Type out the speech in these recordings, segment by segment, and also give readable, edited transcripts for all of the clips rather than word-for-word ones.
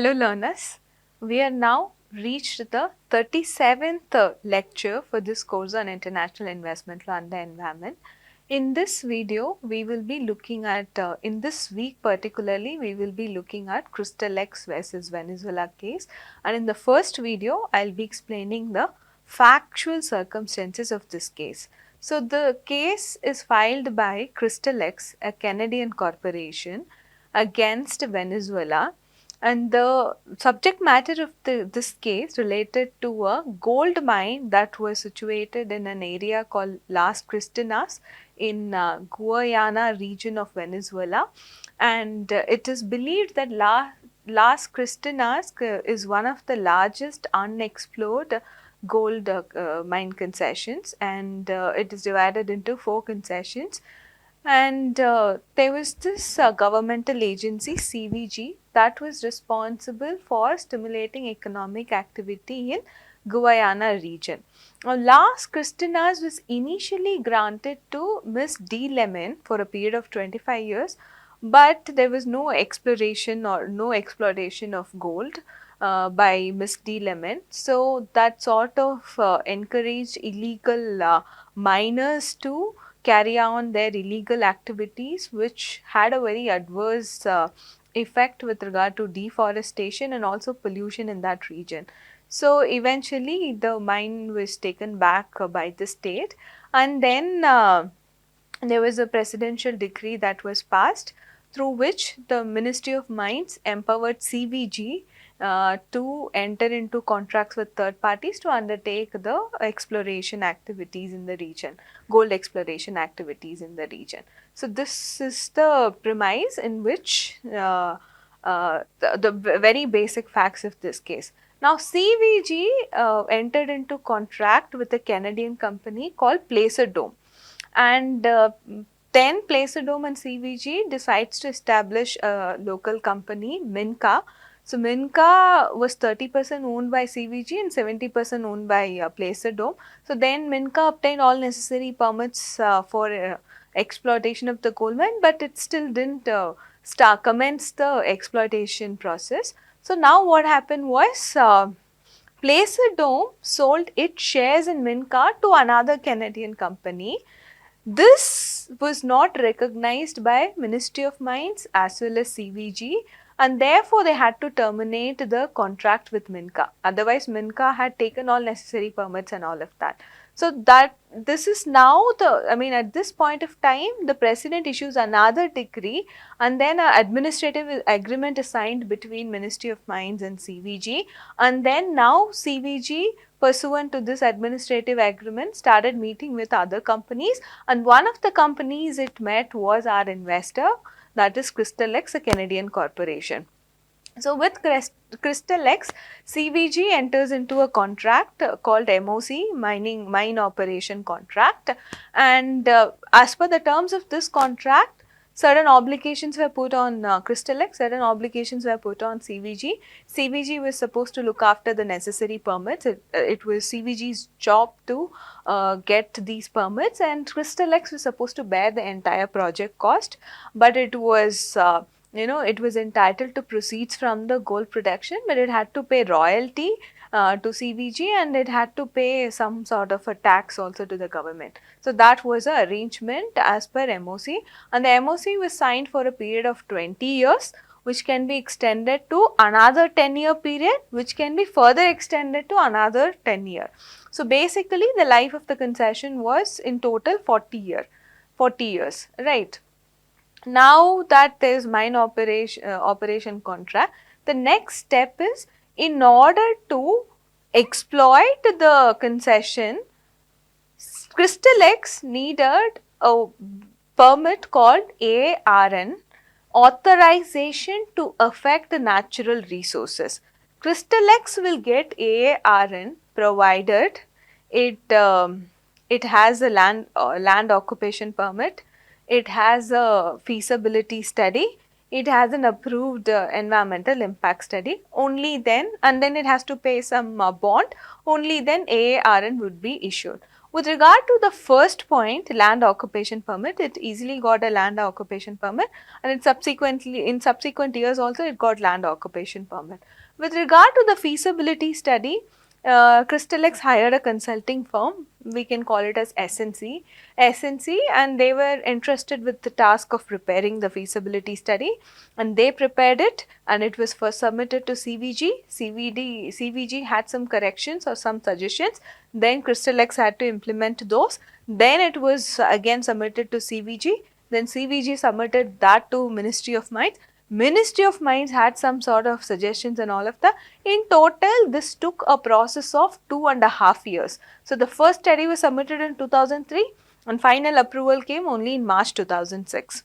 Hello learners, we are now reached the 37th lecture for this course on International Investment Law and the Environment. In this video, we will be looking at, in this week particularly, we will be looking at Crystalex versus Venezuela case, and in the first video, I will be explaining the factual circumstances of this case. So the case is filed by Crystalex, a Canadian corporation, against Venezuela, and the subject matter of this case related to a gold mine that was situated in an area called Las Cristinas in Guayana region of Venezuela, and it is believed that Las Cristinas is one of the largest unexplored gold mine concessions, and it is divided into 4 concessions. And there was this governmental agency, CVG, that was responsible for stimulating economic activity in Guayana region. Now, Las Cristinas was initially granted to Miss D. Lemon for a period of 25 years, but there was no exploration or no exploitation of gold by Miss D. Lemon. So that sort of encouraged illegal miners to carry on their illegal activities, which had a very adverse effect with regard to deforestation and also pollution in that region. So eventually the mine was taken back by the state, and then there was a presidential decree that was passed through which the Ministry of Mines empowered CVG to enter into contracts with third parties to undertake the exploration activities in the region, gold exploration activities in the region. So this is the premise in which the very basic facts of this case. Now CVG entered into contract with a Canadian company called Placer Dome, and then Placer Dome and CVG decides to establish a local company, Minca. So Minca was 30% owned by CVG and 70% owned by Placer Dome. So then Minca obtained all necessary permits for exploitation of the coal mine, but it still didn't commence the exploitation process. So now what happened was Placer Dome sold its shares in Minca to another Canadian company. This was not recognized by Ministry of Mines as well as CVG, and therefore they had to terminate the contract with Minca. Otherwise, Minca had taken all necessary permits and all of that. So that this is now at this point of time, the president issues another decree, and then an administrative agreement is signed between Ministry of Mines and CVG, and then now CVG, pursuant to this administrative agreement, started meeting with other companies, and one of the companies it met was our investor, that is Crystalex, a Canadian corporation. So with Crystalex, CVG enters into a contract called MOC, Mine Operation Contract, and as per the terms of this contract, certain obligations were put on Crystalex, certain obligations were put on CVG. CVG was supposed to look after the necessary permits. It was CVG's job to get these permits, and Crystalex was supposed to bear the entire project cost, but it was it was entitled to proceeds from the gold production, but it had to pay royalty to CVG, and it had to pay some sort of a tax also to the government. So that was an arrangement as per MOC, and the MOC was signed for a period of 20 years, which can be extended to another 10-year period, which can be further extended to another 10 year. So basically the life of the concession was in total 40 years, right? Now that there is mine operation contract, the next step is, in order to exploit the concession, Crystalex needed a permit called ARN, authorization to affect the natural resources. Crystalex will get ARN provided it has a land occupation permit, it has a feasibility study, it has an approved environmental impact study. Only then, and then it has to pay some bond, only then AARN would be issued. With regard to the first point, land occupation permit, it easily got a land occupation permit, and in subsequent years also it got land occupation permit. With regard to the feasibility study, Crystalex hired a consulting firm, we can call it as SNC, and they were entrusted with the task of preparing the feasibility study, and they prepared it, and it was first submitted to CVG. CVG had some corrections or some suggestions, then Crystalex had to implement those, then it was again submitted to CVG, then CVG submitted that to Ministry of Mines. Ministry of Mines had some sort of suggestions and all of that. In total, this took a process of 2.5 years. So, the first study was submitted in 2003 and final approval came only in March 2006.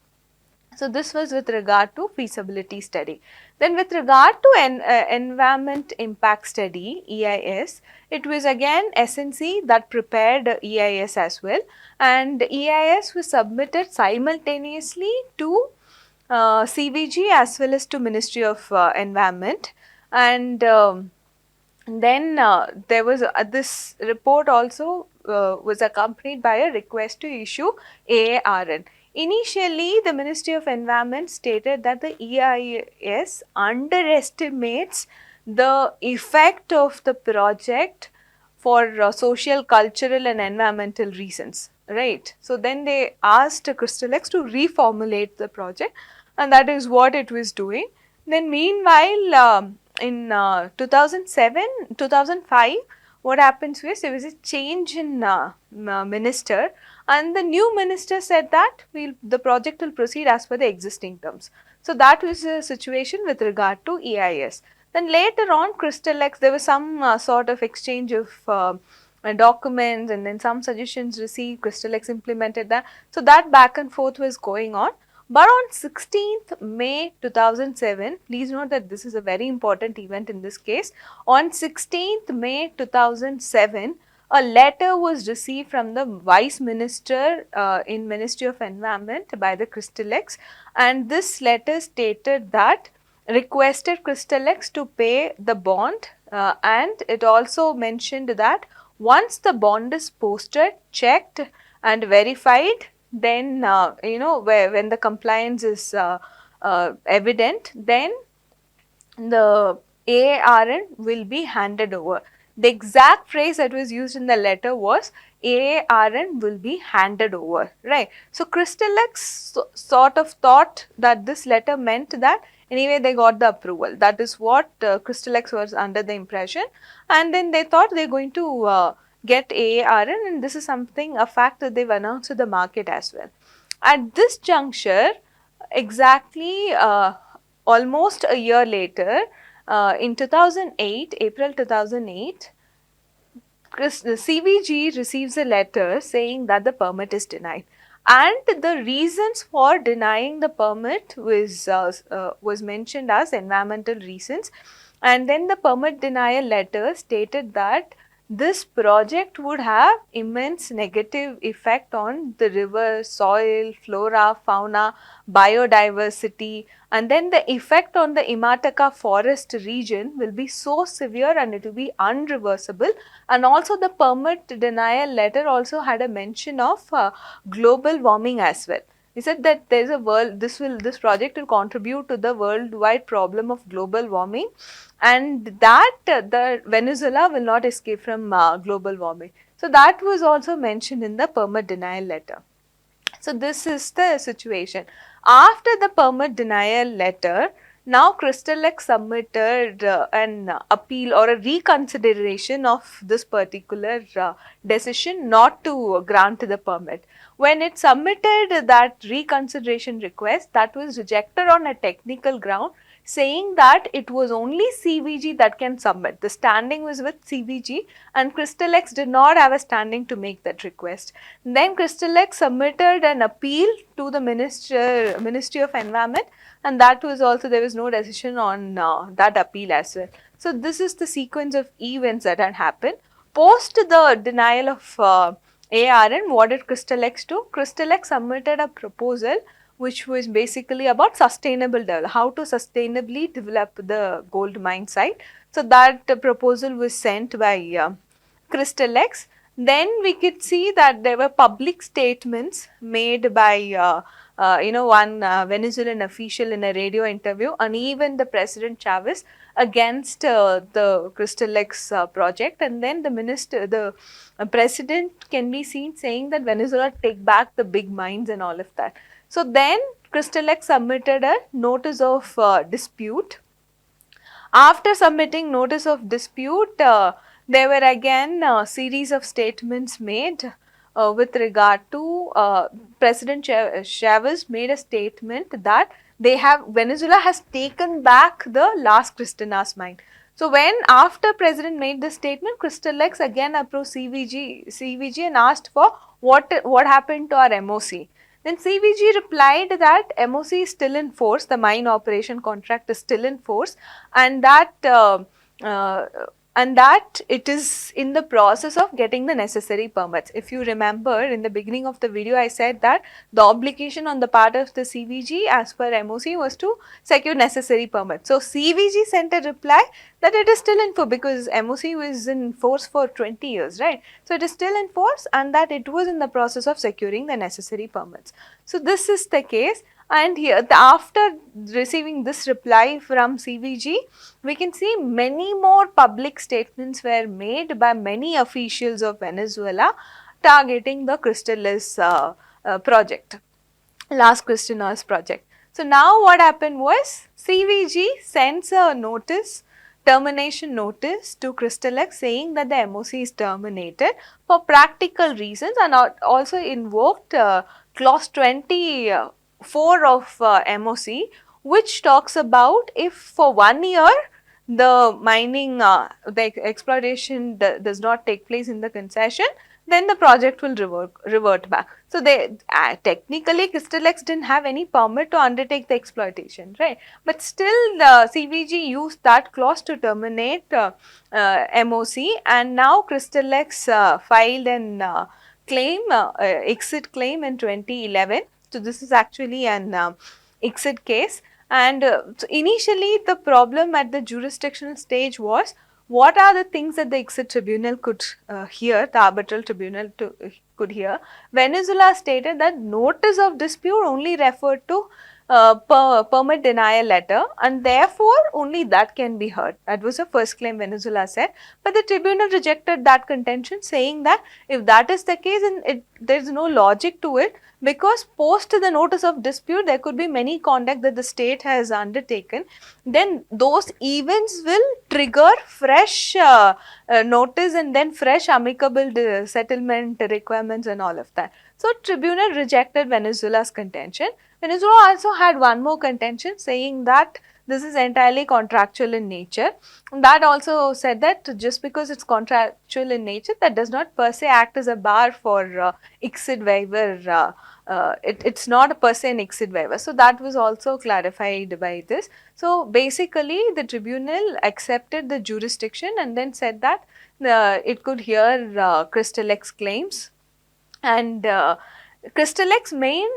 So, this was with regard to feasibility study. Then with regard to environment impact study, EIS, it was again SNC that prepared EIS as well, and EIS was submitted simultaneously to CVG as well as to Ministry of Environment, and then there was this report also was accompanied by a request to issue AARN. Initially, the Ministry of Environment stated that the EIS underestimates the effect of the project for social, cultural and environmental reasons, right. So, then they asked Crystalex to reformulate the project, and that is what it was doing. Then meanwhile, in 2005, what happens was there was a change in minister, and the new minister said that the project will proceed as per the existing terms. So, that was the situation with regard to EIS. Then later on, Crystalex, there was some sort of exchange of documents, and then some suggestions received, Crystalex implemented that. So, that back and forth was going on. But on 16th May 2007, please note that this is a very important event in this case. On 16th May 2007, a letter was received from the Vice Minister in Ministry of Environment by the Crystalex, and this letter stated that requested Crystalex to pay the bond, and it also mentioned that once the bond is posted, checked and verified, then when the compliance is evident, then the AARN will be handed over. The exact phrase that was used in the letter was AARN will be handed over, right. So, Crystalex sort of thought that this letter meant that anyway they got the approval. That is what Crystalex was under the impression, and then they thought they are going to get AARN, and this is something, a fact that they've announced to the market as well. At this juncture, exactly almost a year later, in 2008, April 2008, the CVG receives a letter saying that the permit is denied, and the reasons for denying the permit was mentioned as environmental reasons, and then the permit denial letter stated that this project would have immense negative effect on the river, soil, flora, fauna, biodiversity, and then the effect on the Imataka forest region will be so severe and it will be unreversible. And also the permit denial letter also had a mention of global warming as well. He said that there is a this project will contribute to the worldwide problem of global warming, and that the Venezuela will not escape from global warming. So, that was also mentioned in the permit denial letter. So, this is the situation. After the permit denial letter, now Crystalex submitted an appeal or a reconsideration of this particular decision not to grant the permit. When it submitted that reconsideration request, that was rejected on a technical ground, saying that it was only CVG that can submit. The standing was with CVG, and Crystalex did not have a standing to make that request. Then Crystalex submitted an appeal to the Ministry of Environment, and that was also, there was no decision on that appeal as well. So, this is the sequence of events that had happened. Post the denial of ARN, what did Crystalex do? Crystalex submitted a proposal which was basically about sustainable development, how to sustainably develop the gold mine site. So, that proposal was sent by Crystalex. Then we could see that there were public statements made by one Venezuelan official in a radio interview, and even the President Chavez against the Crystal X project. And then the president can be seen saying that Venezuela take back the big mines and all of that. So then Crystal X submitted a notice of dispute. After submitting notice of dispute, there were again a series of statements made with regard to President Chavez made a statement that Venezuela has taken back the Las Cristinas mine. So when after President made this statement, Crystal X again approached CVG and asked for what happened to our MOC. Then CVG replied that MOC is still in force, the mine operation contract is still in force, and that it is in the process of getting the necessary permits. If you remember, in the beginning of the video I said that the obligation on the part of the CVG as per MOC was to secure necessary permits. So CVG sent a reply that it is still in force because MOC was in force for 20 years, right? So it is still in force and that it was in the process of securing the necessary permits. So this is the case. And here, after receiving this reply from CVG, we can see many more public statements were made by many officials of Venezuela targeting the Cristales project, Las Cristinas project. So now what happened was CVG sends a notice, termination notice to Crystal X saying that the MOC is terminated for practical reasons, and also invoked clause 24 of MOC, which talks about if for 1 year the mining, the exploitation does not take place in the concession, then the project will revert back. So they technically Crystal X didn't have any permit to undertake the exploitation, right? But still the CVG used that clause to terminate MOC, and now Crystal X filed an claim, exit claim in 2011. So this is actually an exit case. And so initially the problem at the jurisdictional stage was, what are the things that the exit tribunal could hear, the arbitral tribunal could hear. Venezuela stated that notice of dispute only referred to permit denial letter, and therefore only that can be heard. That was the first claim Venezuela said, but the tribunal rejected that contention, saying that if that is the case, then there is no logic to it, because post the notice of dispute there could be many conduct that the state has undertaken, then those events will trigger fresh notice and then fresh amicable settlement requirements and all of that. So tribunal rejected Venezuela's contention. Venezuela also had one more contention, saying that this is entirely contractual in nature. That also said that just because it's contractual in nature, that does not per se act as a bar for exit waiver. It's not per se an exit waiver. So that was also clarified by this. So basically the tribunal accepted the jurisdiction and then said that it could hear Crystal X claims. And Crystal X main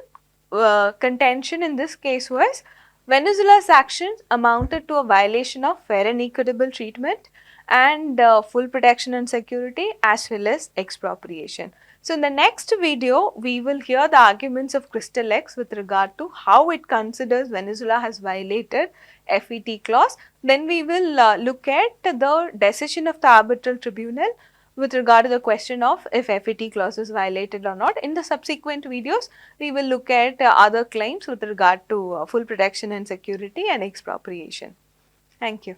contention in this case was Venezuela's actions amounted to a violation of fair and equitable treatment and full protection and security, as well as expropriation. So in the next video, we will hear the arguments of Crystal X with regard to how it considers Venezuela has violated FET clause. Then we will look at the decision of the arbitral tribunal with regard to the question of if FET clause is violated or not. In the subsequent videos, we will look at other claims with regard to full protection and security and expropriation. Thank you.